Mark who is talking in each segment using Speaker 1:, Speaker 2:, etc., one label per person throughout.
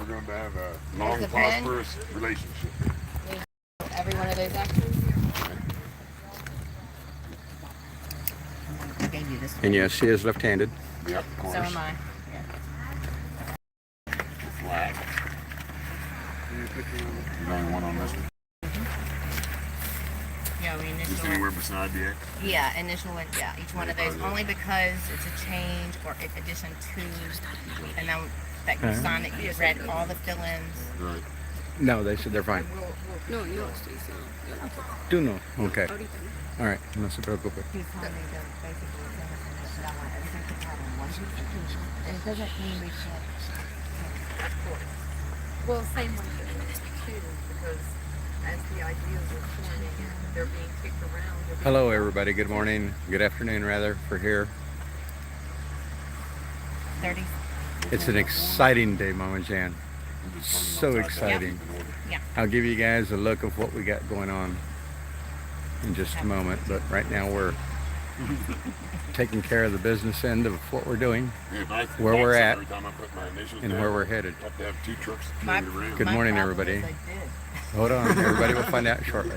Speaker 1: we're going to have a long, prosperous relationship.
Speaker 2: Every one of those extras. I gave you this one.
Speaker 3: And yes, she is left-handed.
Speaker 1: Yep, of course.
Speaker 2: So am I.
Speaker 1: Flag. You only one on this one?
Speaker 2: Yeah, we initial.
Speaker 1: Just anywhere beside the X?
Speaker 2: Yeah, initial one. Yeah, each one of those. Only because it's a change or in addition to, and then that you sign that you read all the fill-ins.
Speaker 1: Right.
Speaker 3: No, they said they're fine.
Speaker 4: No, yo estoy
Speaker 3: Do no. Okay. All right. No se preocupe.
Speaker 2: He told me that basically it's everything that I want everything to have in one application. And it doesn't mean we can't.
Speaker 4: Well, same way too, because as the ideas are forming and they're being kicked around.
Speaker 3: Hello, everybody. Good morning. Good afternoon, rather, for here.
Speaker 2: 30.
Speaker 3: It's an exciting day, Mama Jan. So exciting.
Speaker 2: Yeah.
Speaker 3: I'll give you guys a look of what we got going on in just a moment, but right now we're taking care of the business end of what we're doing, where we're at, and where we're headed.
Speaker 1: Have to have 2 trucks to
Speaker 2: My-
Speaker 1: carry it around.
Speaker 3: Good
Speaker 2: My
Speaker 3: morning,
Speaker 2: problem
Speaker 3: everybody.
Speaker 2: is I did.
Speaker 3: Hold on, everybody. We'll find out shortly.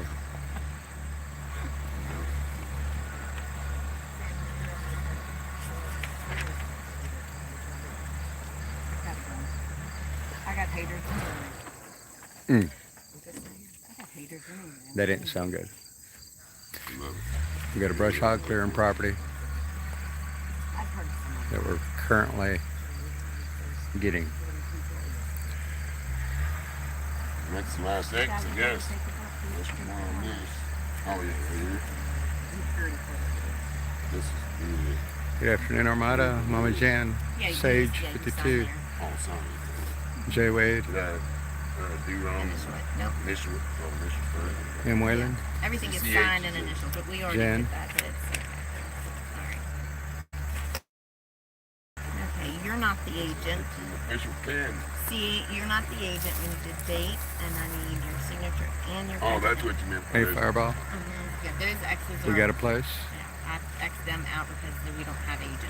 Speaker 2: I got haters.
Speaker 3: Mm.
Speaker 2: I'm just saying. I got haters anyway.
Speaker 3: That didn't sound good.
Speaker 1: Love
Speaker 3: We got a brush hog clearing property
Speaker 2: I've heard some.
Speaker 3: that we're currently getting.
Speaker 1: it. That's the last X, I guess. Unless you want on this. Oh, yeah, right here. This is the
Speaker 3: Good afternoon, Armada, Mama Jan,
Speaker 2: Yeah, you can
Speaker 3: Sage
Speaker 2: just- yeah, you
Speaker 3: 52,
Speaker 2: sign there.
Speaker 1: all sign.
Speaker 3: Jay Wade,
Speaker 1: Did I do wrong?
Speaker 2: Nope.
Speaker 1: Initial first.
Speaker 3: M. Whalen.
Speaker 2: Everything gets
Speaker 1: CH.
Speaker 2: signed and initialed, but we already
Speaker 3: Jen.
Speaker 2: did that. But it's alright. Okay, you're not the agent.
Speaker 1: Official pen.
Speaker 2: See, you're not the agent. We need the date, and I need your signature and your.
Speaker 1: Oh, that's what you meant.
Speaker 3: Hey, Fireball.
Speaker 2: Yeah, those X's are.
Speaker 3: We got a place.
Speaker 2: Yeah, I X them out because we don't have agents.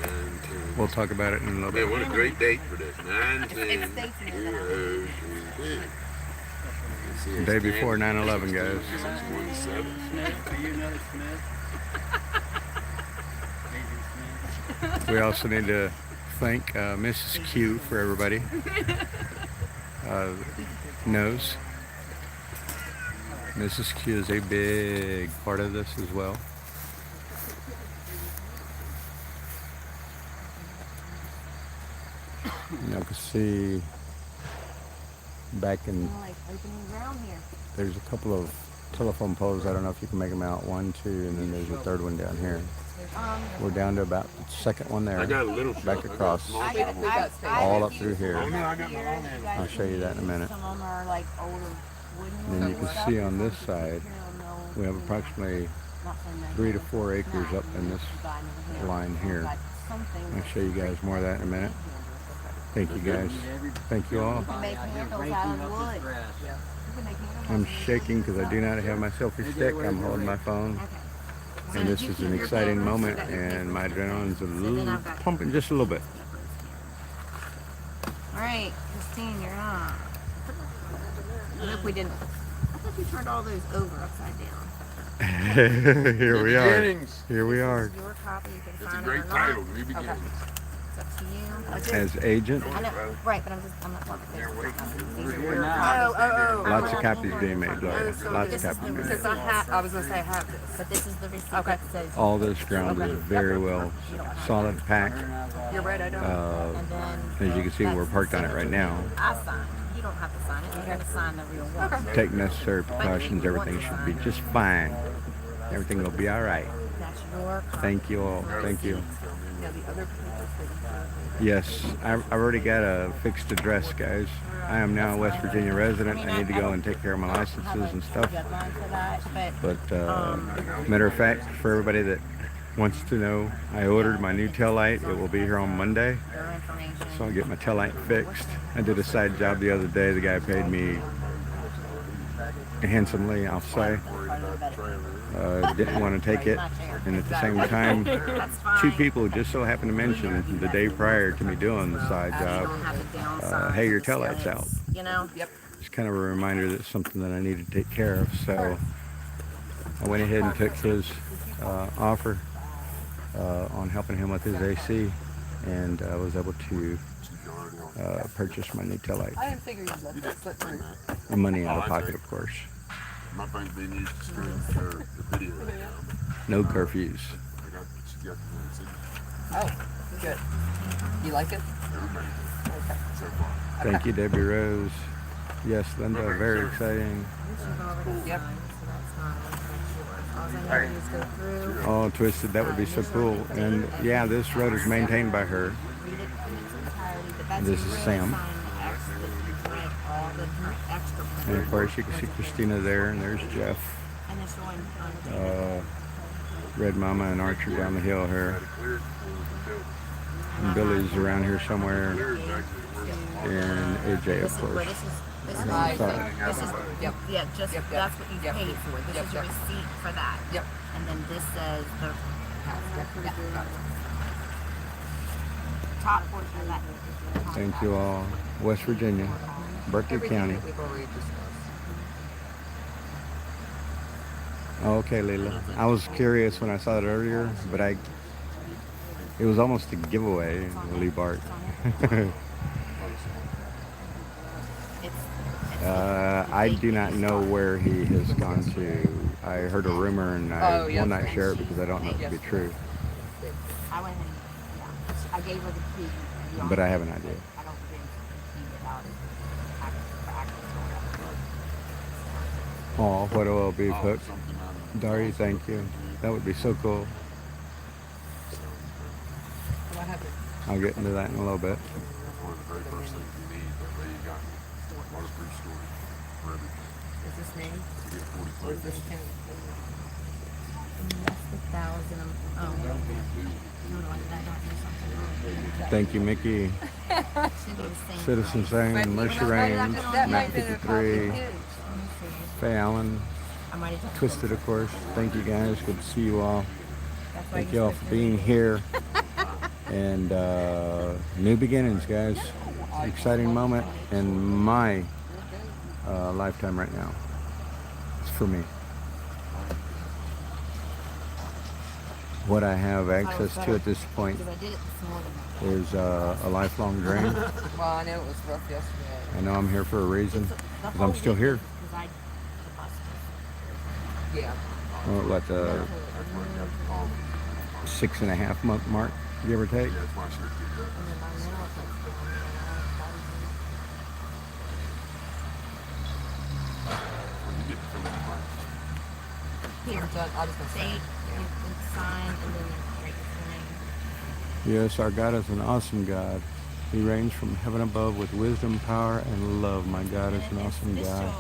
Speaker 1: 9, 10.
Speaker 3: We'll talk about it in a little
Speaker 1: Man,
Speaker 3: bit.
Speaker 1: what a great date for this. 9, 10.
Speaker 2: It states in there that
Speaker 3: The day before 9/11, guys.
Speaker 1: 6/27.
Speaker 3: We also need to thank Mrs. Q for everybody knows. Mrs. Q is a big part of this as well. You can see back in,
Speaker 2: like opening ground here.
Speaker 3: there's a couple of telephone poles. I don't know if you can make them out. 1, 2, and then there's a third one down here. We're down to about the second one there.
Speaker 1: I got a little
Speaker 3: Back across. All up through here. I'll show you that in a minute.
Speaker 2: Some of them are like older wooden
Speaker 3: And then you can see on this side, we have approximately 3 to 4 acres up in this line here. I'll show you guys more of that in a minute. Thank you guys. Thank you all.
Speaker 2: make handles out of wood.
Speaker 3: I'm shaking because I do not have my selfie stick. I'm holding my phone. And this is an exciting moment, and my adrenaline's a little pumping just a little bit.
Speaker 2: All right, Christine, you're on. Look, we didn't. I thought you turned all those over upside down.
Speaker 3: Here we are. Here we are.
Speaker 2: This is your copy. You can
Speaker 1: It's a
Speaker 2: sign
Speaker 1: great
Speaker 2: it or not.
Speaker 1: title, New Beginnings.
Speaker 2: It's up to you.
Speaker 3: As agent,
Speaker 2: I know, right, but I'm not talking
Speaker 3: lots of copies being made, Gloria. Lots of copies being made.
Speaker 4: Because I was going to say I have this.
Speaker 2: But this is the receipt
Speaker 4: Okay.
Speaker 2: that says.
Speaker 3: All this ground is very well solid packed.
Speaker 4: You're right, I don't.
Speaker 2: And then
Speaker 3: As you can see, we're parked on it right now.
Speaker 2: I sign. You don't have to sign it. You're going to sign the real one.
Speaker 3: Take necessary precautions. Everything should be just fine. Everything will be all right.
Speaker 2: That's your copy.
Speaker 3: Thank you all. Thank you.
Speaker 4: Now the other people.
Speaker 3: Yes, I've already got a fixed address, guys. I am now a West Virginia resident. I need to go and take care of my licenses and stuff.
Speaker 2: Deadline for that, but
Speaker 3: But matter of fact, for everybody that wants to know, I ordered my new tail light. It will be here on Monday,
Speaker 2: your information.
Speaker 3: so I'll get my tail light fixed. I did a side job the other day. The guy paid me handsomely, I'll say. Didn't want to take it. And at the same time,
Speaker 2: That's fine.
Speaker 3: 2 people just so happened to mention the day prior to me doing the side
Speaker 2: You don't
Speaker 3: job,
Speaker 2: have the downside.
Speaker 3: hey, your
Speaker 2: the
Speaker 3: tail light's out.
Speaker 2: stints, You know?
Speaker 4: Yep.
Speaker 3: It's kind of a reminder that it's something that I need to take care of. So I went ahead and took his offer on helping him with his AC, and I was able to purchase my new tail light.
Speaker 4: I didn't figure you'd let that slip through.
Speaker 3: And money out of pocket, of course.
Speaker 1: My phone's being used to stream the video right now.
Speaker 3: No curfews.
Speaker 1: I got
Speaker 4: Oh, good. You like it?
Speaker 1: everybody
Speaker 4: Okay.
Speaker 1: so far.
Speaker 3: Thank you, Debbie Rose. Yes, Linda, very exciting.
Speaker 4: Yep.
Speaker 3: All twisted, that would be so cool. And yeah, this road is maintained by her. This is Sam. And of course, you can see Christina there, and there's Jeff, Red Mama, and Archer down the hill here. And Billy's around here somewhere, and AJ, of course.
Speaker 2: This is
Speaker 4: Right.
Speaker 2: yep. Yeah, just
Speaker 4: Yep, yep.
Speaker 2: that's what you
Speaker 4: Yep.
Speaker 2: paid for. This
Speaker 4: Yep,
Speaker 2: is your
Speaker 4: yep.
Speaker 2: receipt for that.
Speaker 4: Yep.
Speaker 2: And then this says the
Speaker 4: Yep.
Speaker 2: top portion of that.
Speaker 3: Thank you all. West Virginia, Berkeley
Speaker 4: Everything
Speaker 3: County.
Speaker 4: that we've already discussed.
Speaker 3: Okay, Leila. I was curious when I saw it earlier, but it was almost a giveaway, Lee Bart. I do not know where he has gone to. I heard a rumor, and I will not share it because I don't know it to be true.
Speaker 2: I went and I gave her the key.
Speaker 3: But I have an idea.
Speaker 2: I don't think the key without it.
Speaker 3: Oh, what a little beef hook.
Speaker 1: Something out of
Speaker 3: Dari, thank you. That would be so cool.
Speaker 4: What happened?
Speaker 3: I'll get into that in a little bit.
Speaker 1: That's one of the very first things you need. That way you got waterproof storage for everything.
Speaker 4: Is this me?
Speaker 1: You get 40
Speaker 4: Or is
Speaker 1: foot.
Speaker 4: this Tim?
Speaker 2: That's the 1,000. Oh, no, I don't do something.
Speaker 3: Thank you, Mickey.
Speaker 2: Should be the same.
Speaker 3: Citizen Zane, Mercy Range, Matt 53, Faye Allen,
Speaker 2: I might have
Speaker 3: Twisted, of course. Thank you guys. Good to see you all. Thank you all for being here. And new beginnings, guys. Exciting moment in my lifetime right now. It's for me. What I have access to at this point
Speaker 2: because I did it this morning.
Speaker 3: is a lifelong dream.
Speaker 4: Well, I know it was rough yesterday.
Speaker 3: I know I'm here for a reason, because I'm still here.
Speaker 2: Because the bus
Speaker 4: Yeah.
Speaker 3: What, the 6.5 month mark, give or take?
Speaker 1: Yeah, that's why I should keep that.
Speaker 2: and then my mental takes
Speaker 1: When you get to fill in the blanks.
Speaker 2: here.
Speaker 4: I'm done. I just gonna say.
Speaker 2: Date, and sign, and then write your name.
Speaker 3: Yes, our God is an awesome God. He reigns from heaven above with wisdom, power, and love. My God is an awesome God.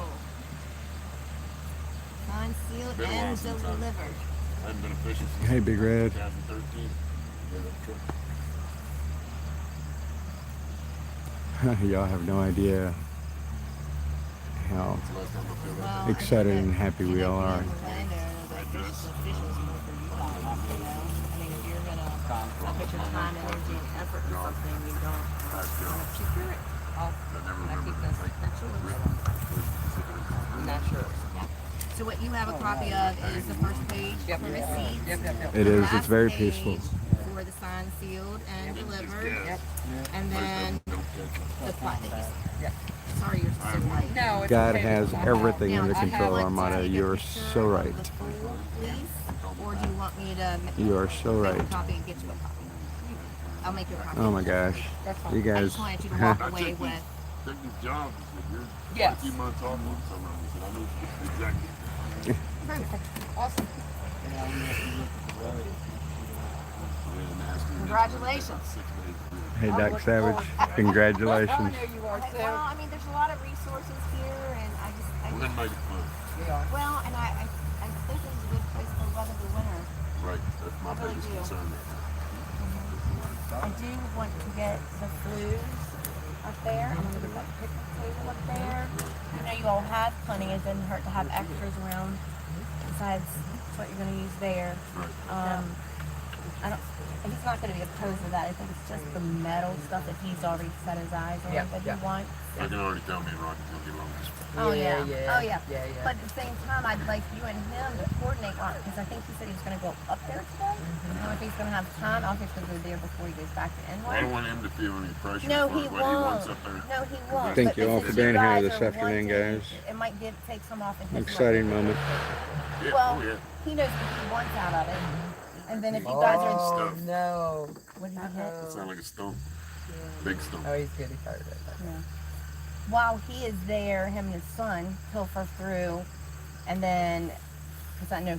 Speaker 2: Signed, sealed,
Speaker 1: Been a while
Speaker 2: and
Speaker 1: since
Speaker 2: delivered.
Speaker 1: I haven't been official since
Speaker 3: Hey, Big Red.
Speaker 1: 2013. Yeah, that truck.
Speaker 3: Y'all have no idea how
Speaker 1: That's the last time I filled that.
Speaker 2: Well,
Speaker 3: excited and happy we all are.
Speaker 2: Put your time, energy, and effort in something you don't.
Speaker 4: Secure it.
Speaker 1: I never
Speaker 4: I keep
Speaker 1: remember
Speaker 4: this.
Speaker 1: written.
Speaker 4: Not sure.
Speaker 2: So what you have a copy of is the first page
Speaker 4: Yep.
Speaker 2: for receipt.
Speaker 4: Yep.
Speaker 3: It is. It's
Speaker 2: Last
Speaker 3: very
Speaker 2: page
Speaker 3: peaceful.
Speaker 2: For the signed, sealed, and delivered.
Speaker 4: Yep.
Speaker 2: And then
Speaker 1: Don't catch
Speaker 2: the plat that you signed.
Speaker 4: Yep.
Speaker 2: Sorry you're so late.
Speaker 4: No, it's
Speaker 3: God
Speaker 4: okay.
Speaker 3: has everything under
Speaker 2: Now, do you
Speaker 3: control,
Speaker 2: want to
Speaker 3: Armada.
Speaker 2: take a
Speaker 3: You're
Speaker 2: picture
Speaker 3: so
Speaker 2: of
Speaker 3: right.
Speaker 2: the full lease, or do you want me to
Speaker 3: You are so
Speaker 2: make
Speaker 3: right.
Speaker 2: a copy and get you a copy? I'll make you a copy.
Speaker 3: Oh my gosh.
Speaker 4: That's fine.
Speaker 3: You
Speaker 2: I
Speaker 3: guys.
Speaker 2: just wanted you to walk
Speaker 1: I
Speaker 2: away
Speaker 1: took
Speaker 2: with.
Speaker 1: these jobs. He said, you're
Speaker 4: Yes.
Speaker 1: quite a few months off on some of them. He said, I know exactly.
Speaker 4: Awesome.
Speaker 1: Yeah, nasty.
Speaker 2: Congratulations.
Speaker 1: 6 days.
Speaker 3: Hey, Doc Savage. Congratulations.
Speaker 4: I know you are too.
Speaker 2: Well, I mean, there's a lot of resources here, and I
Speaker 1: We're going to make it fun.
Speaker 4: We are.
Speaker 2: well, and I think it's a good place to weather the winter.
Speaker 1: Right. That's my
Speaker 2: really
Speaker 1: biggest
Speaker 2: do.
Speaker 1: concern right now.
Speaker 2: I do want to get the flues up there. I'm gonna get that picnic table up there. I know you all have plenty. It doesn't hurt to have extras around besides what you're going to use there.
Speaker 1: Right.
Speaker 2: I don't. He's not going to be opposed to that. I think it's just the metal stuff that he's already set his eyes on that he wants.
Speaker 1: I can already tell me and Rocky's gonna get along just fine.
Speaker 2: Oh yeah.
Speaker 4: Yeah.
Speaker 2: Oh yeah.
Speaker 4: Yeah, yeah.
Speaker 2: But at the same time, I'd like you and him to coordinate on because I think he said he was going to go up there today. I don't know if he's going to have time. I don't think he's going to go there before he goes back to
Speaker 1: I
Speaker 2: Inwood.
Speaker 1: don't want him to feel any pressure
Speaker 2: No,
Speaker 1: for
Speaker 2: he
Speaker 1: what he wants
Speaker 2: won't.
Speaker 1: up there.
Speaker 2: No, he won't.
Speaker 3: Thank
Speaker 2: But
Speaker 3: you all
Speaker 2: since
Speaker 3: for being here
Speaker 2: guys
Speaker 3: this
Speaker 2: are
Speaker 3: afternoon,
Speaker 2: wanting,
Speaker 3: guys.
Speaker 2: It might take some off in his
Speaker 3: Exciting
Speaker 2: money.
Speaker 3: moment.
Speaker 1: Yeah,
Speaker 2: Well,
Speaker 1: oh yeah.
Speaker 2: he knows what he wants out of it. And then if you guys are,
Speaker 1: Stuff.
Speaker 4: No.
Speaker 2: what did you hit?
Speaker 1: That sounds like a stump. Big stump.
Speaker 4: Oh, he's good. He fired it.
Speaker 2: Yeah. While he is there, him and his son, he'll first through, and then, because I know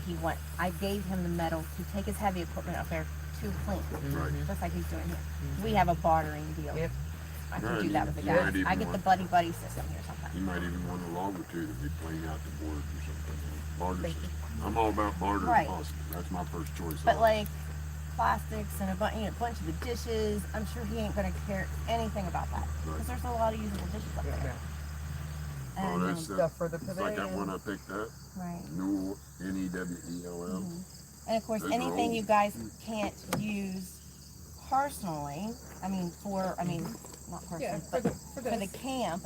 Speaker 2: I gave him the metal to take his heavy equipment up there to clean,
Speaker 1: Right.
Speaker 2: just like he's doing here. We have a bartering deal.
Speaker 4: Yep.
Speaker 2: I can
Speaker 1: Right,
Speaker 2: do that with the
Speaker 1: you might
Speaker 2: guys.
Speaker 1: even
Speaker 2: I get the
Speaker 1: want-
Speaker 2: buddy system here sometimes.
Speaker 1: You might even want a longer too to be playing out the board or something. Barter.
Speaker 2: Thank you.
Speaker 1: I'm all about barter
Speaker 2: Right.
Speaker 1: if possible. That's my first choice.
Speaker 2: But like plastics and a bunch of the dishes, I'm sure he ain't gonna care anything about that because
Speaker 1: Right.
Speaker 2: there's a lot of usable dishes up there.
Speaker 1: Oh,
Speaker 2: And,
Speaker 1: that's
Speaker 4: Stuff for the
Speaker 1: it's like that one
Speaker 4: pavilion.
Speaker 1: I picked up.
Speaker 2: right.
Speaker 1: Newell, N-E-W-E-L-L.
Speaker 2: And of course,
Speaker 1: Those are
Speaker 2: anything
Speaker 1: old.
Speaker 2: you guys can't use personally, not personally,
Speaker 4: Yeah,
Speaker 2: but
Speaker 4: for
Speaker 2: for the
Speaker 4: this.
Speaker 2: camp,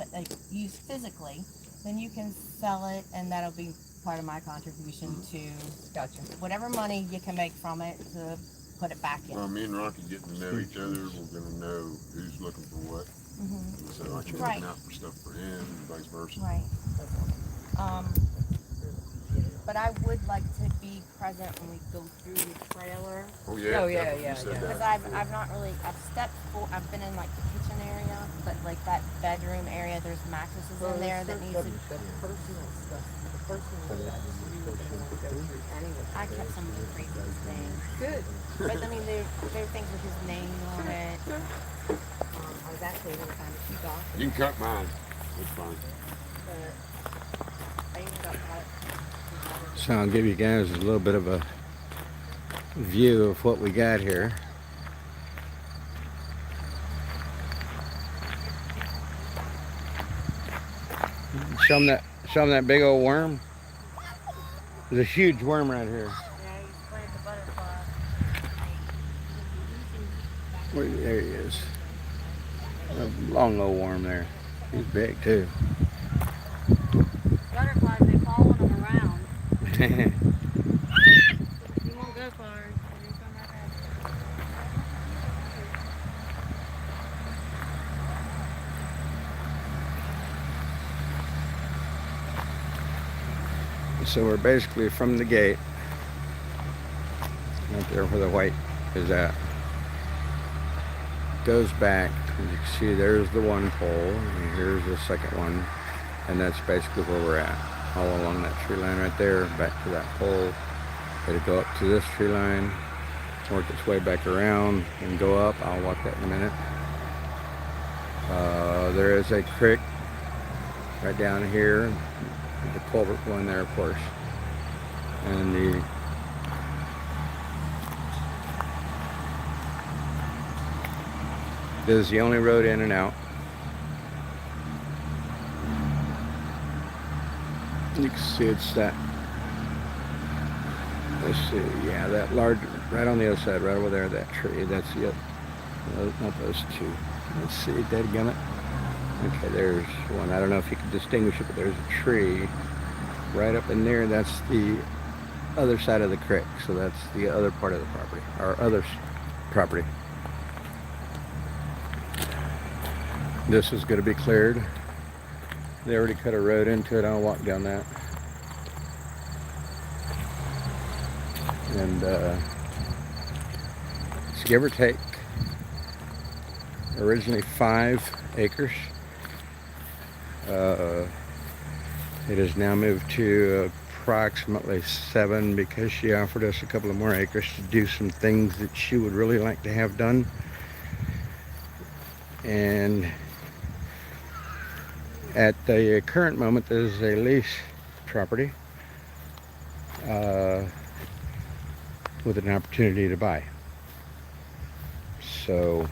Speaker 2: use physically, then you can sell it, and that'll be part of my contribution to
Speaker 4: Gotcha.
Speaker 2: whatever money you can make from it to put it back in.
Speaker 1: Well, me and Rocky getting to know each other, we're gonna know who's looking for what.
Speaker 2: Hmm.
Speaker 1: So I can
Speaker 2: Right.
Speaker 1: looking out for stuff for him and vice versa.
Speaker 2: Right. But I would like to be present when we go through the trailer.
Speaker 1: Oh yeah.
Speaker 4: Oh, yeah,
Speaker 1: definitely.
Speaker 4: yeah,
Speaker 1: You said
Speaker 4: yeah.
Speaker 1: that
Speaker 2: Because
Speaker 1: before.
Speaker 2: I've not really, I've been in like the kitchen area, but like that bedroom area, there's mattresses in there that need to,
Speaker 4: The personal stuff. The personal stuff. You were gonna want to go through anyway.
Speaker 2: I kept some of the craziest things.
Speaker 4: Good.
Speaker 2: But I mean, there are things with his name on it.
Speaker 4: I was actually going to find a few documents.
Speaker 1: You can cut mine. It's fine.
Speaker 2: I even got
Speaker 3: So I'll give you guys a little bit of a view of what we got here. Show them that big old worm. There's a huge worm right here.
Speaker 2: Yeah, he's playing the butterfly.
Speaker 3: There he is. A long old worm there. He's big too.
Speaker 5: Butterflies, they follow them around. You won't go far. You come right back.
Speaker 3: So we're basically from the gate, right there where the white is at. Goes back, as you can see there's the one pole, and here's the second one, and that's basically where we're at. All along that tree line right there, back to that pole. It'll go up to this tree line, work its way back around, and go up. I'll walk that in a minute. There is a creek right down here. The culvert one there, of course, and this is the only road in and out. You can see it's that. Let's see, yeah, that large, right on the other side, right over there, that tree. That's it. No, not those two. Let's see, dadgummit. Okay, there's one. I don't know if you can distinguish it, but there's a tree right up in there. That's the other side of the creek. So that's the other part of the property, our other property. This is going to be cleared. They already cut a road into it. I'll walk down that. And it's give or take originally 5 acres. It has now moved to approximately 7 because she offered us a couple of more acres to do some things that she would really like to have done. And at the current moment, this is a lease property with an opportunity to buy. So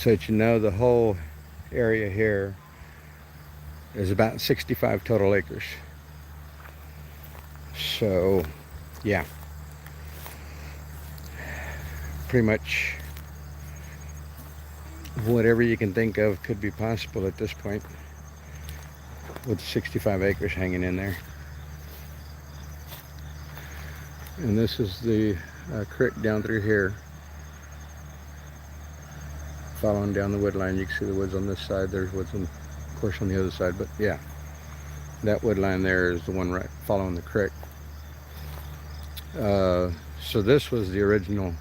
Speaker 3: that you know, the whole area here is about 65 total acres. So, yeah. Pretty much whatever you can think of could be possible at this point with 65 acres hanging in there. And this is the creek down through here. Following down the wood line, you can see the woods on this side. There's woods, of course, on the other side. But yeah, that wood line there is the one right following the creek. So this was the original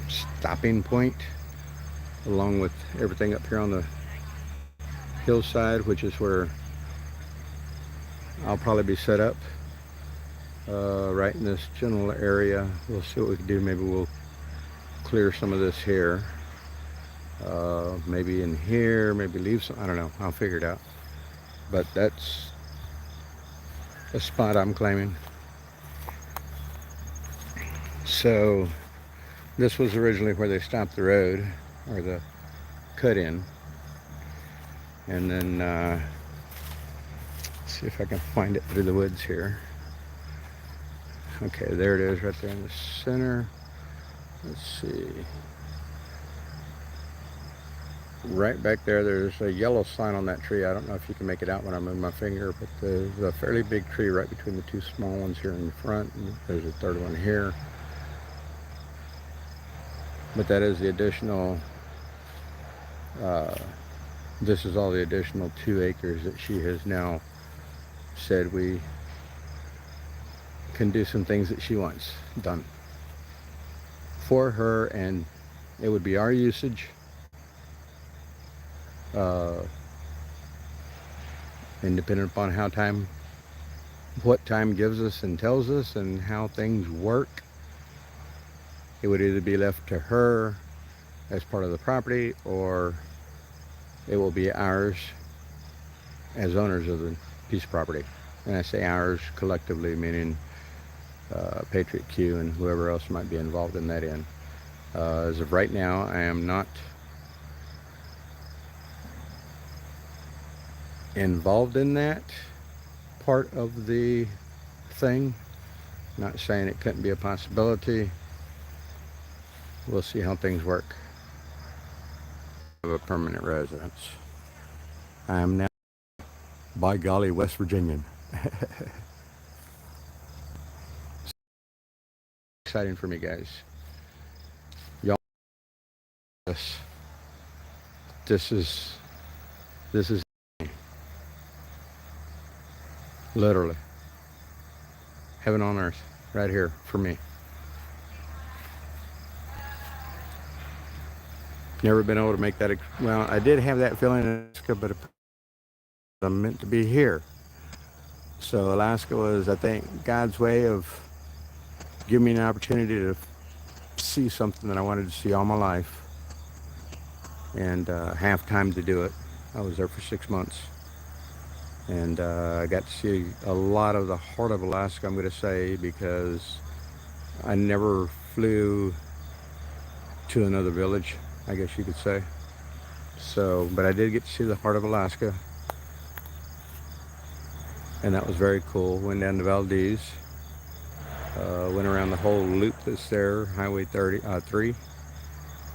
Speaker 3: stopping point, along with everything up here on the hillside, which is where I'll probably be set up. Right in this general area. We'll see what we can do. Maybe we'll clear some of this here. Maybe in here, maybe leave some, I don't know. I'll figure it out. But that's a spot I'm claiming. So this was originally where they stopped the road, or the cut in. And then, let's see if I can find it through the woods here. Okay, there it is right there in the center. Let's see. Right back there, there's a yellow sign on that tree. I don't know if you can make it out when I move my finger, but there's a fairly big tree right between the two small ones here in the front. And there's a third one here. But that is the additional, this is all the additional 2 acres that she has now said we can do some things that she wants done for her, and it would be our usage. And depending upon what time gives us and tells us and how things work, it would either be left to her as part of the property, or it will be ours as owners of the piece of property. And I say ours collectively, meaning Patriot Q and whoever else might be involved in that end. As of right now, I am not involved in that part of the thing. Not saying it couldn't be a possibility. We'll see how things work. Of a permanent residence. I am now, by golly, West Virginian. Exciting for me, guys. Y'all, this is literally heaven on earth right here for me. Never been able to make that. Well, I did have that feeling in Alaska, but I'm meant to be here. So Alaska was, I think, God's way of giving me an opportunity to see something that I wanted to see all my life, and have time to do it. I was there for 6 months, and I got to see a lot of the heart of Alaska, I'm going to say, because I never flew to another village, I guess you could say. So, but I did get to see the heart of Alaska, and that was very cool. Went down to Valdez, went around the whole loop that's there, Highway 3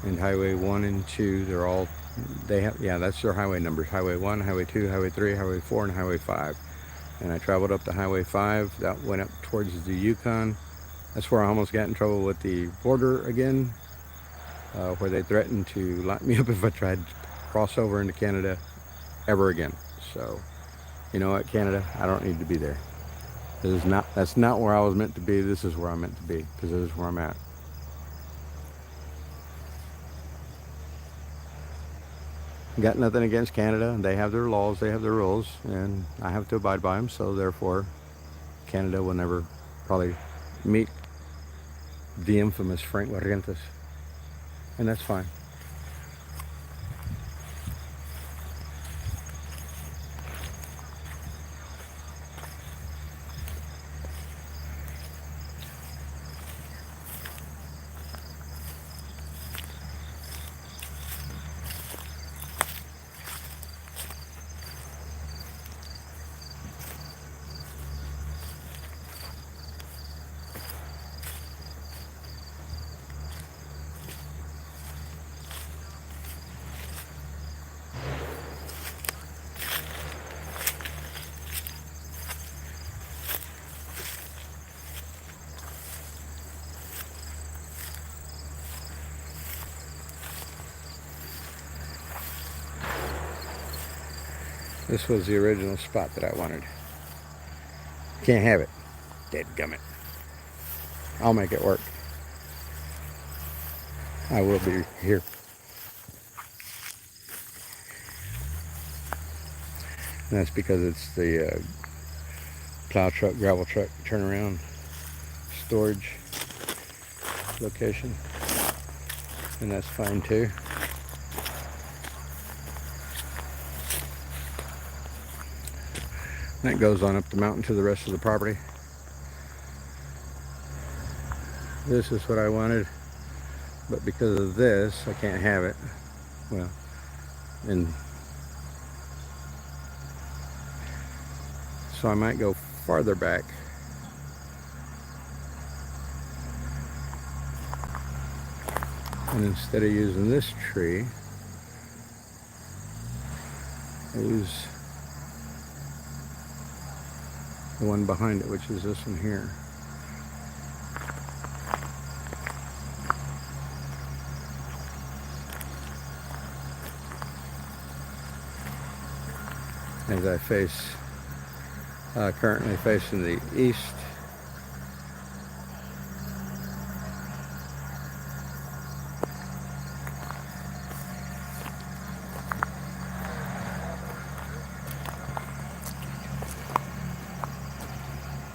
Speaker 3: and Highway 1 and 2. They're all, they have, yeah, that's their highway numbers. Highway 1, Highway 2, Highway 3, Highway 4, and Highway 5. And I traveled up to Highway 5. That went up towards the Yukon. That's where I almost got in trouble with the border again, where they threatened to lock me up if I tried to cross over into Canada ever again. So, you know what, Canada, I don't need to be there. That's not where I was meant to be. This is where I'm meant to be, because this is where I'm at. Got nothing against Canada. They have their laws, they have their rules, and I have to abide by them. So therefore, Canada will never probably meet the infamous Frank Barrientos, and that's fine. This was the original spot that I wanted. Can't have it. Dadgummit. I'll make it work. I will be here. And that's because it's the plow truck, gravel truck turnaround storage location. And that's fine too. And that goes on up the mountain to the rest of the property. This is what I wanted, but because of this, I can't have it. Well, and so I might go farther back. And instead of using this tree, I use the one behind it, which is this one here. As I face, currently facing the east.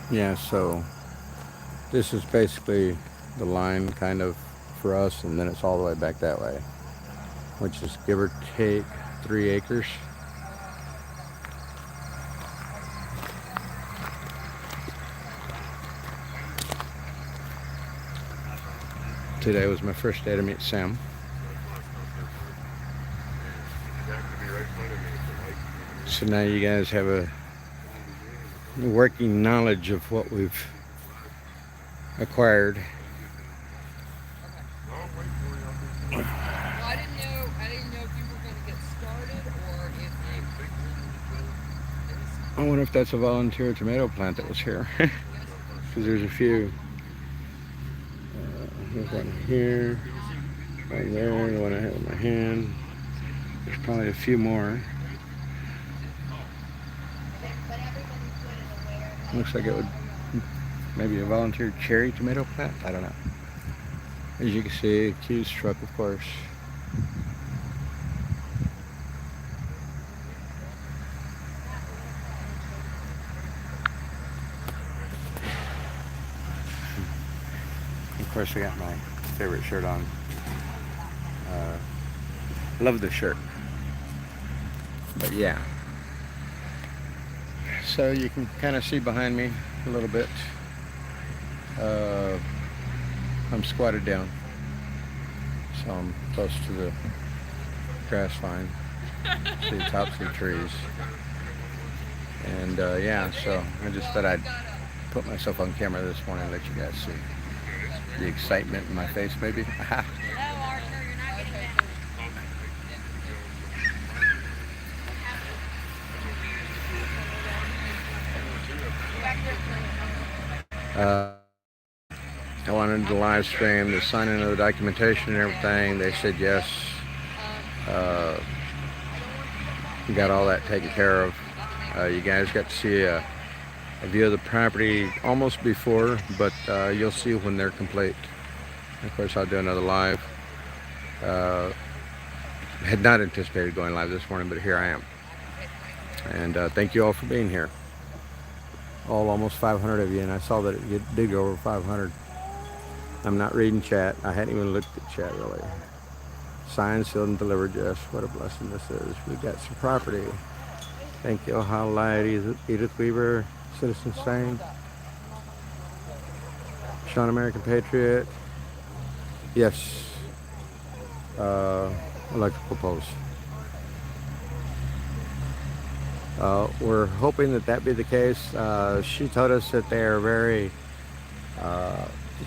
Speaker 3: Yeah, so this is basically the line kind of for us, and then it's all the way back that way, which is give or take 3 acres. Today was my first day to meet Sam. So now you guys have a working knowledge of what we've acquired.
Speaker 4: Well, I didn't know if you were going to get started or if
Speaker 3: I wonder if that's a volunteer tomato plant that was here. Because there's a few. There's one here, one there, the one I have in my hand. There's probably a few more. Looks like it would maybe a volunteer cherry tomato plant. I don't know. As you can see, Q's truck, of course. Of course, I got my favorite shirt on. Love the shirt. But yeah. So you can kind of see behind me a little bit. I'm squatted down, so I'm close to the grass line, see the tops of the trees. And yeah, so I just thought I'd put myself on camera this morning and let you guys see the excitement in my face, maybe.
Speaker 5: No, Arthur, you're not getting
Speaker 3: I wanted to live stream the signing of the documentation and everything. They said yes. Got all that taken care of. You guys got to see a view of the property almost before, but you'll see when they're complete. Of course, I'll do another live. Had not anticipated going live this morning, but here I am. And thank you all for being here. Almost 500 of you, and I saw that it did go over 500. I'm not reading chat. I hadn't even looked at chat really. Signed, sealed, and delivered. Yes, what a blessing this is. We got some property. Thank you, Ohio Light, Edith Weaver, Citizen Stain, Sean American Patriot. Yes, electrical poles. We're hoping that be the case. She told us that they are very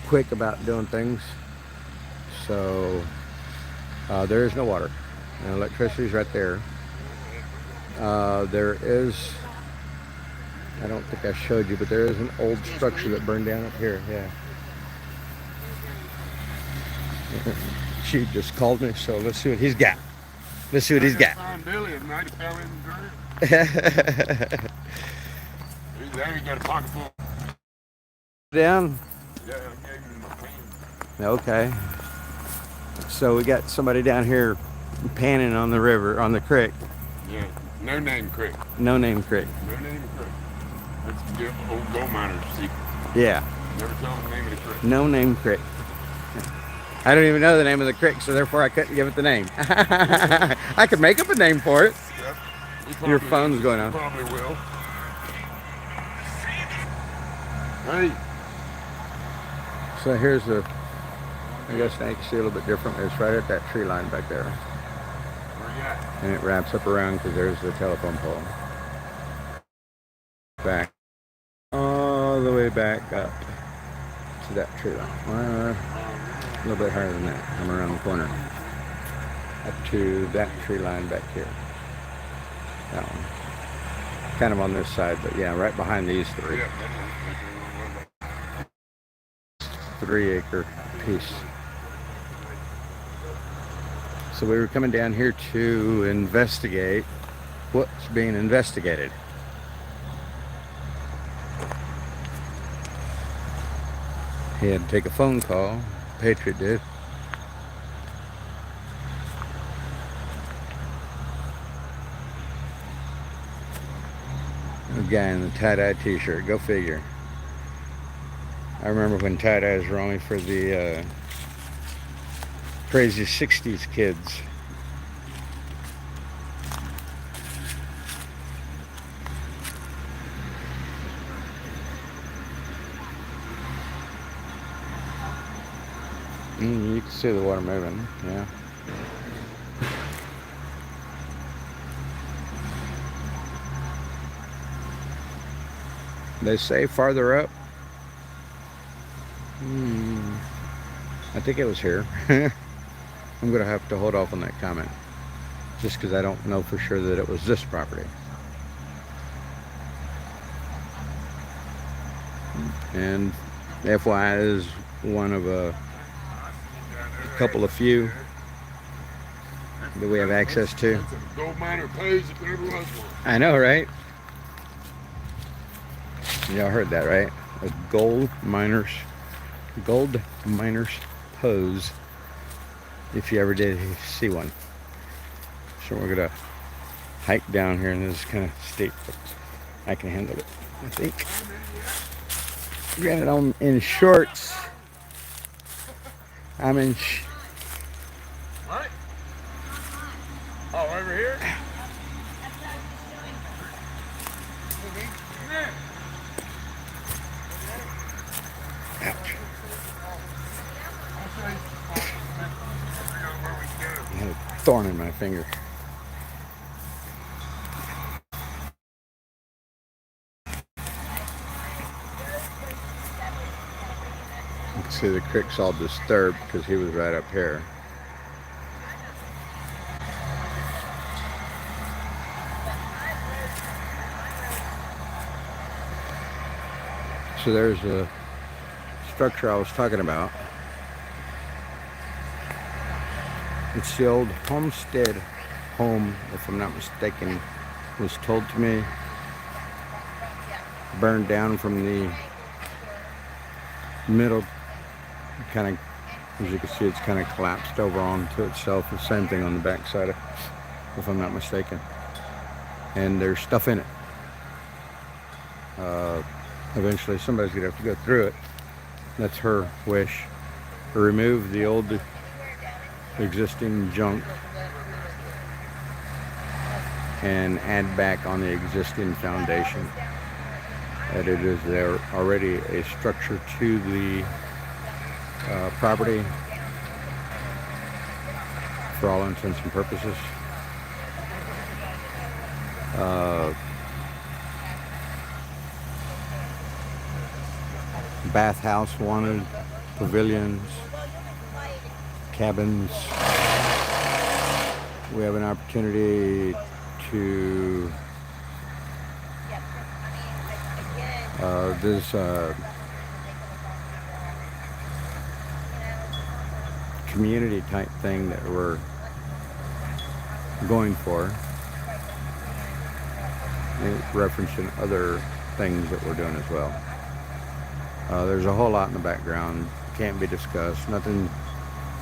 Speaker 3: quick about doing things. So there is no water, and electricity is right there. There is, I don't think I showed you, but there is an old structure that burned down up here. Yeah. She just called me, so let's see what he's got. Let's see what he's got.
Speaker 1: Find Billy at night, he fell in the dirt. He's there, he got a pocket full.
Speaker 3: Down.
Speaker 1: Yeah, I gave him my pen.
Speaker 3: Okay. So we got somebody down here panning on the river, on the creek.
Speaker 1: Yeah, no name creek.
Speaker 3: No name creek.
Speaker 1: No name creek. That's the old gold miner's secret.
Speaker 3: Yeah.
Speaker 1: Never tell them the name of the creek.
Speaker 3: No name creek. I don't even know the name of the creek, so therefore I couldn't give it the name. I could make up a name for it.
Speaker 1: Yep.
Speaker 3: Your phone's going on.
Speaker 1: Probably will. Hey.
Speaker 3: So here's the, I guess now you can see a little bit different. It's right at that tree line back there.
Speaker 1: Where you at?
Speaker 3: And it wraps up around because there's the telephone pole. Back. All the way back up to that tree line. Well, a little bit higher than that. I'm around the corner. Up to that tree line back here. That one. Kind of on this side, but yeah, right behind these three. 3-acre piece. So we were coming down here to investigate what's being investigated. He had to take a phone call. Patriot did. A guy in the tie-dye t-shirt. Go figure. I remember when tie-dyes were only for the crazy 60s kids. You can see the water moving, yeah. They say farther up. I think it was here. I'm gonna have to hold off on that comment, just because I don't know for sure that it was this property. And FYI is one of a couple of few that we have access to.
Speaker 1: That's a gold miner page if there ever was one.
Speaker 3: I know, right? Y'all heard that, right? A gold miners pose, if you ever did see one. So we're gonna hike down here, and this is kind of steep, but I can handle it, I think. Granted, I'm in shorts. I'm in
Speaker 1: What? Oh, over here?
Speaker 3: Ouch. I had a thorn in my finger. You can see the creek's all disturbed because he was right up here. So there's a structure I was talking about. It's the old homestead home, if I'm not mistaken, was told to me. Burned down from the middle, kind of, as you can see, it's kind of collapsed over onto itself. The same thing on the back side, if I'm not mistaken. And there's stuff in it. Eventually somebody's gonna have to go through it. That's her wish. Remove the old existing junk and add back on the existing foundation. That it is there already a structure to the property for all intents and purposes. Bathhouse wanted, pavilions, cabins. We have an opportunity to this community type thing that we're going for, referencing other things that we're doing as well. There's a whole lot in the background, can't be discussed. Nothing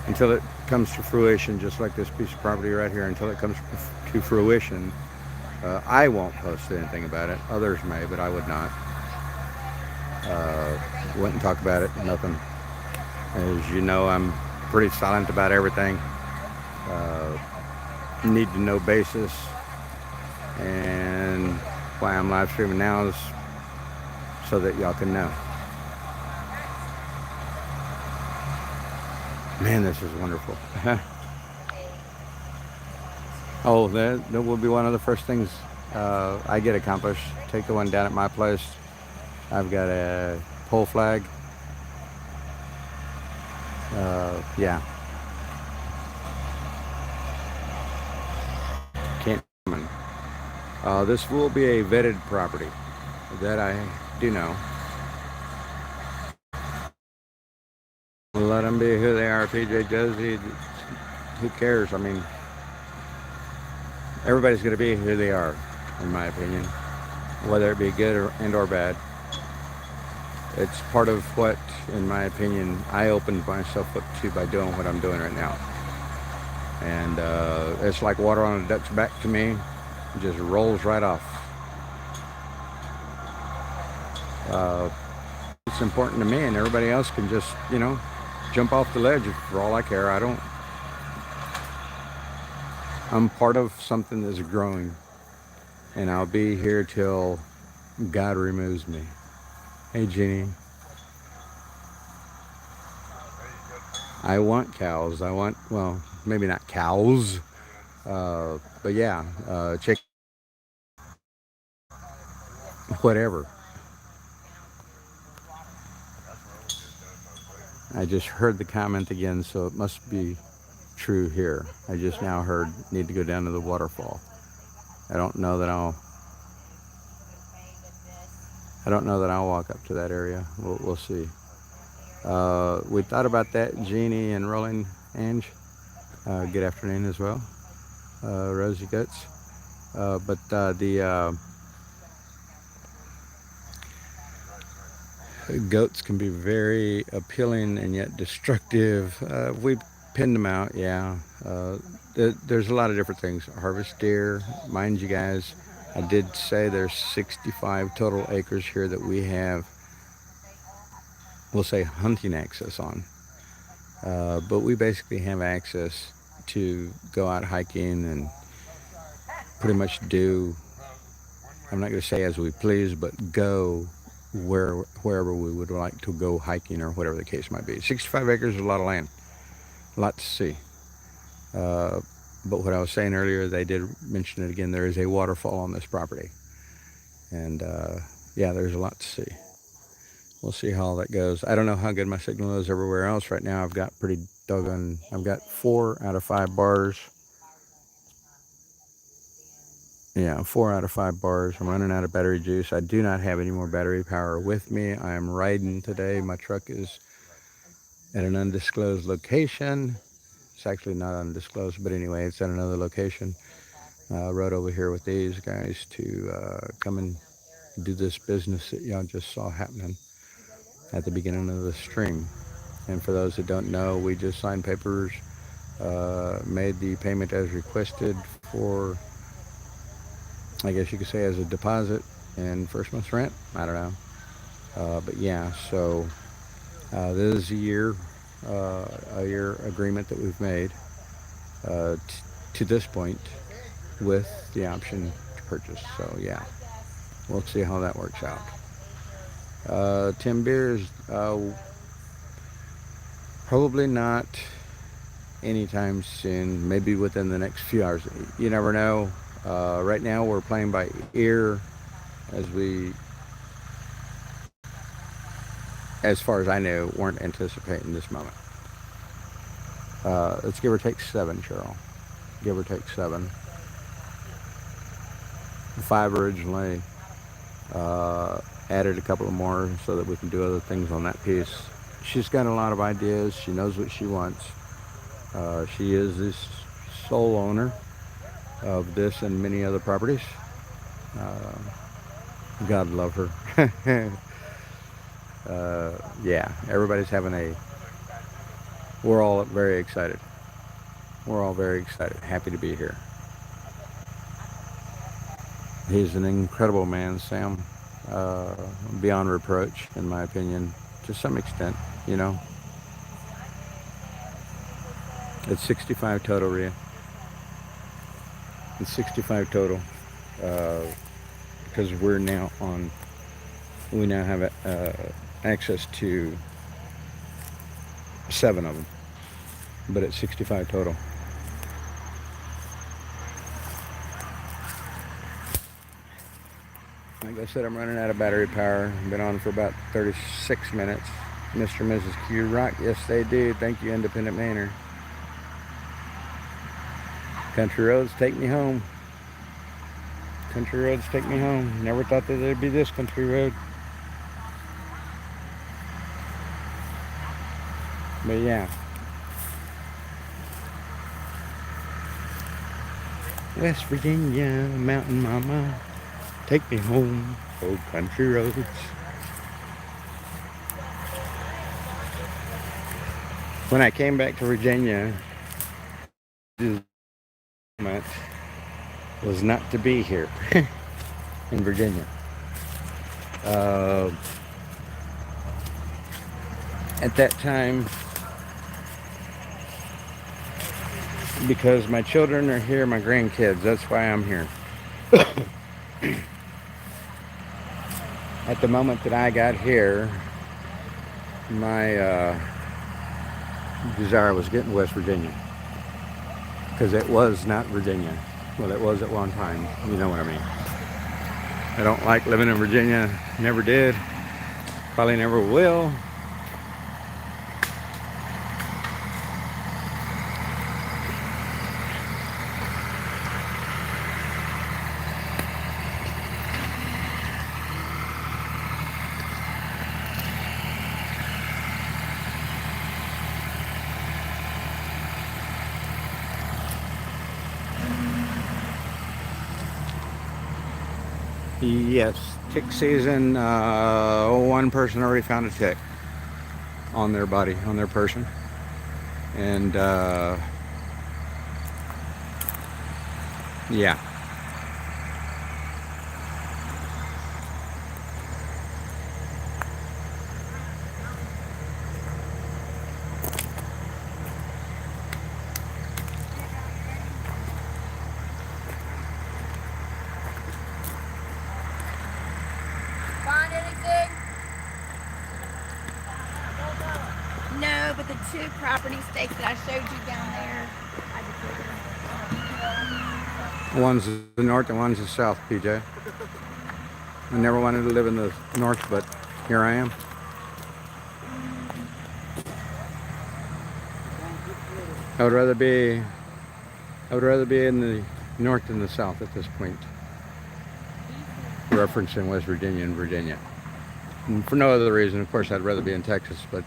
Speaker 3: until it comes to fruition, just like this piece of property right here. Until it comes to fruition, I won't post anything about it. Others may, but I would not. Wouldn't talk about it, nothing. As you know, I'm pretty silent about everything. Need to know basis. And why I'm live streaming now is so that y'all can know. Man, this is wonderful. Oh, that will be one of the first things I get accomplished. Take the one down at my place. I've got a pole flag. Yeah. Can't. This will be a vetted property. That I do know. Let them be who they are. PJ Josie, who cares? I mean, everybody's going to be who they are, in my opinion, whether it be good or bad. It's part of what, in my opinion, I opened myself up to by doing what I'm doing right now. And it's like water on a duck's back to me. It just rolls right off. It's important to me, and everybody else can just, you know, jump off the ledge for all I care. I'm part of something that's growing, and I'll be here till God removes me. Hey, Jeannie. I want cows. Well, maybe not cows, but yeah, chicken, whatever. I just heard the comment again, so it must be true here. I just now heard need to go down to the waterfall. I don't know that I'll walk up to that area. We'll see. We thought about that, Jeannie and Rolling Ange. Good afternoon as well, Rosie Guts. But the goats can be very appealing and yet destructive. We pinned them out, yeah. There's a lot of different things. Harvest deer, mind you guys, I did say there's 65 total acres here that we have, we'll say, hunting access on. But we basically have access to go out hiking and pretty much do, I'm not going to say as we please, but go wherever we would like to go hiking or whatever the case might be. 65 acres is a lot of land, a lot to see. But what I was saying earlier, they did mention it again, there is a waterfall on this property. And yeah, there's a lot to see. We'll see how all that goes. I don't know how good my signal is everywhere else. Right now I've got pretty doggone, I've got 4 out of 5 bars. Yeah, 4 out of 5 bars. I'm running out of battery juice. I do not have any more battery power with me. I am riding today. My truck is at an undisclosed location. It's actually not undisclosed, but anyway, it's at another location. Rode over here with these guys to come and do this business that y'all just saw happening at the beginning of the stream. And for those that don't know, we just signed papers, made the payment as requested for, I guess you could say, as a deposit and first month's rent. I don't know. But yeah, so this is a year agreement that we've made to this point with the option to purchase. So yeah, we'll see how that works out. Tim Beers, probably not anytime soon, maybe within the next few hours. You never know. Right now we're playing by ear as far as I know, weren't anticipating this moment. Let's give or take 7, Cheryl. Give or take 7. 5 originally. Added a couple of more so that we can do other things on that piece. She's got a lot of ideas. She knows what she wants. She is this sole owner. of this and many other properties. God love her. Yeah, everybody's we're all very excited. We're all very excited, happy to be here. He's an incredible man, Sam. Beyond reproach, in my opinion, to some extent, you know. It's 65 total, Rhea. It's 65 total. Because we now have access to 7 of them. But it's 65 total. Like I said, I'm running out of battery power. Been on for about 36 minutes. Mr. and Mrs. Q rock. Yes, they do. Thank you, Independent Manor. Country roads take me home. Country roads take me home. Never thought that there'd be this country road. But yeah. West Virginia, Mountain Mama, take me home, old country roads. When I came back to Virginia, this moment was not to be here in Virginia. At that time, because my children are here, my grandkids, that's why I'm here. At the moment that I got here, my desire was getting to West Virginia, because it was not Virginia. Well, it was at one time, you know what I mean. I don't like living in Virginia, never did, probably never will. Yes, tick season. One person already found a tick on their body, on their person. And yeah.
Speaker 2: Find anything? No, but the 2 property stakes that I showed you down there, I just
Speaker 3: One's the north and one's the south, PJ. I never wanted to live in the north, but here I am. I would rather be in the north than the south at this point. Referencing West Virginia and Virginia. And for no other reason, of course, I'd rather be in Texas, but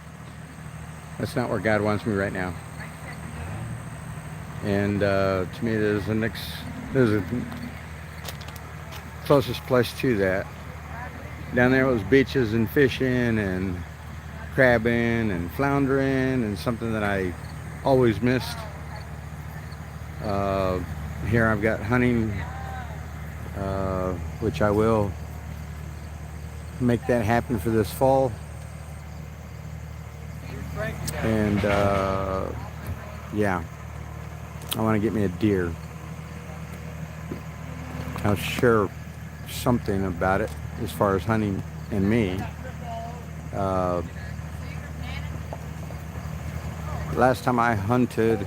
Speaker 3: that's not where God wants me right now. And to me, there's a closest place to that. Down there it was beaches and fishing and crabbing and floundering and something that I always missed. Here I've got hunting, which I will make that happen for this fall. And yeah, I want to get me a deer. I'll share something about it as far as hunting and me. Last time I hunted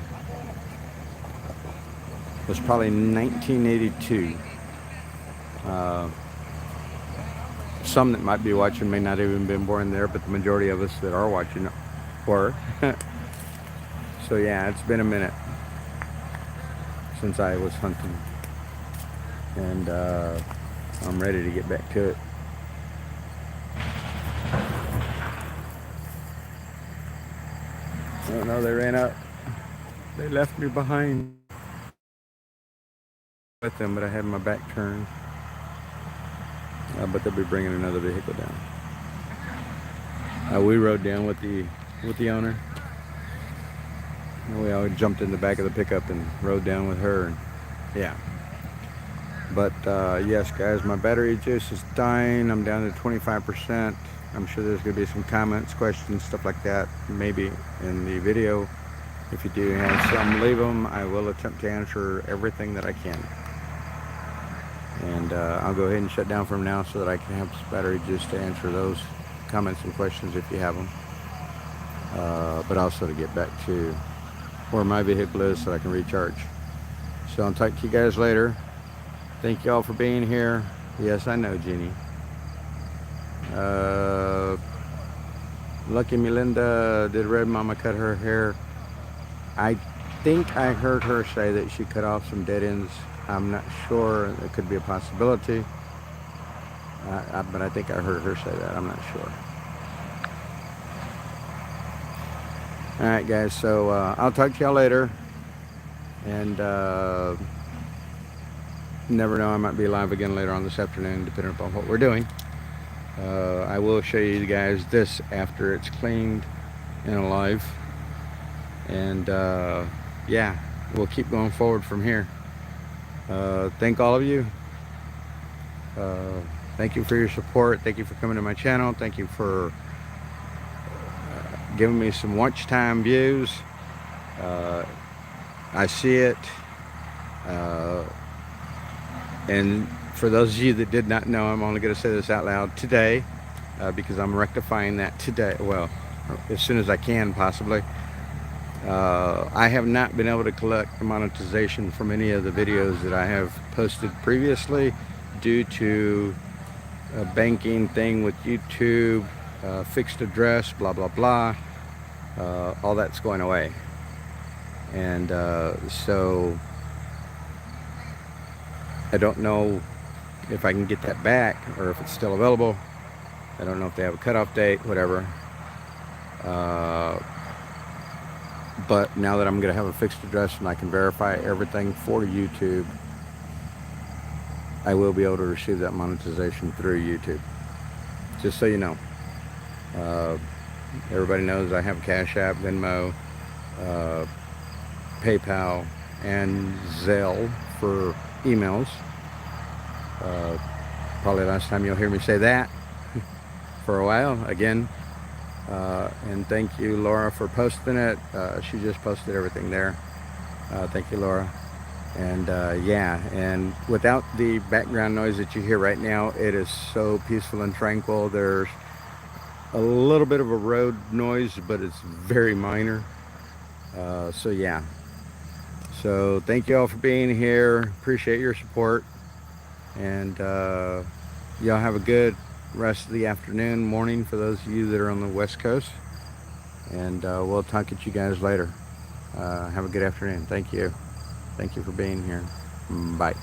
Speaker 3: was probably 1982. Some that might be watching may not even been born there, but the majority of us that are watching were. So yeah, it's been a minute since I was hunting, and I'm ready to get back to it. Oh no, they ran up. They left me behind. with them, but I had my back turned. But they'll be bringing another vehicle down. We rode down with the owner. We all jumped in the back of the pickup and rode down with her. And yeah. But yes, guys, my battery juice is dying. I'm down to 25%. I'm sure there's going to be some comments, questions, stuff like that, maybe in the video. If you do have some, leave them. I will attempt to answer everything that I can. And I'll go ahead and shut down from now so that I can have some battery juice to answer those comments and questions if you have them. But also to get back to where my vehicle is so I can recharge. So I'll talk to you guys later. Thank you all for being here. Yes, I know, Jeannie. Lucky Melinda, did Red Mama cut her hair? I think I heard her say that she cut off some dead ends. I'm not sure. It could be a possibility. But I think I heard her say that. I'm not sure. Alright, guys. So I'll talk to y'all later. And never know, I might be live again later on this afternoon, depending upon what we're doing. I will show you guys this after it's cleaned and alive. And yeah, we'll keep going forward from here. Thank all of you. Thank you for your support. Thank you for coming to my channel. Thank you for giving me some watch time views. I see it. And for those of you that did not know, I'm only going to say this out loud today, because I'm rectifying that today. Well, as soon as I can, possibly. I have not been able to collect monetization from any of the videos that I have posted previously due to a banking thing with YouTube, fixed address, blah, blah, blah. All that's going away. And so I don't know if I can get that back or if it's still available. I don't know if they have a cutoff date, whatever. But now that I'm going to have a fixed address and I can verify everything for YouTube, I will be able to receive that monetization through YouTube. Just so you know. Everybody knows I have Cash App, Venmo, PayPal, and Zelle for emails. Probably last time you'll hear me say that for a while again. And thank you, Laura, for posting it. She just posted everything there. Thank you, Laura. And yeah, and without the background noise that you hear right now, it is so peaceful and tranquil. There's a little bit of a road noise, but it's very minor. So yeah. So thank you all for being here. Appreciate your support. And y'all have a good rest of the afternoon, morning for those of you that are on the West Coast. And we'll talk at you guys later. Have a good afternoon. Thank you. Thank you for being here. Bye.